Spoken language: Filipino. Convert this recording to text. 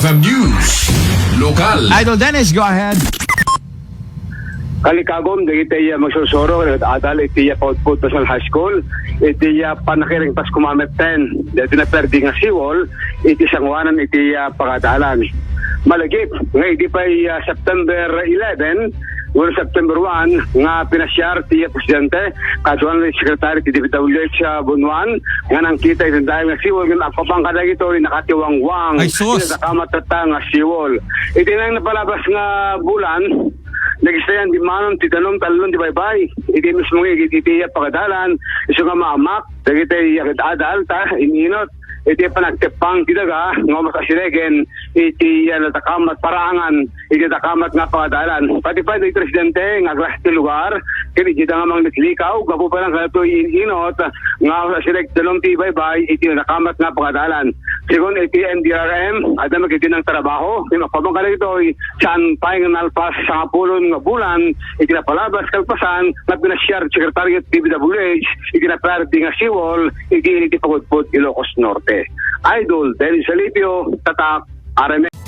FM News. Lokal. Idol Dennis, go ahead. Kalikagom, dagiti magsusuro, adal, iti Pautput National High School, iti panakiring pas kumameten, dati na perdi nga siwol, iti sangwanan, iti pagadalan. Malagip, nga iti pa September 11, ngayong September 1, nga pinasyar ti Presidente, kasuan ng Secretary ti DPWH Bunuan, nga nang kita ito dahil nga siwol, nga akapang kadag ito, nakatiwangwang, ay sus, nakamatata nga siwol. Iti nang napalabas nga bulan, nagistayan di manon ti talon di baybay iti mismo iti pagadalan isu nga maamak dagiti adal ta ininot iti panagtepang ti daga nga masasiregen iti natakamat parangan iti takamat nga pagadalan pati pa iti presidente nga aglas ti lugar kini kita nga mga naglikaw gapo pa lang kato ininot nga masasireg talon ti baybay iti natakamat nga pagadalan sigon iti NDRM ada magiti ng trabaho kinapabang ka ito saan pa yung nalpas sa pulon nga bulan itinapalabas kalpasan na pinasyar Secretary at DPWH itinaperdi nga siwol iti Pagudpud Ilocos Norte. Idol Dennis Alipio, Tatak, RMN.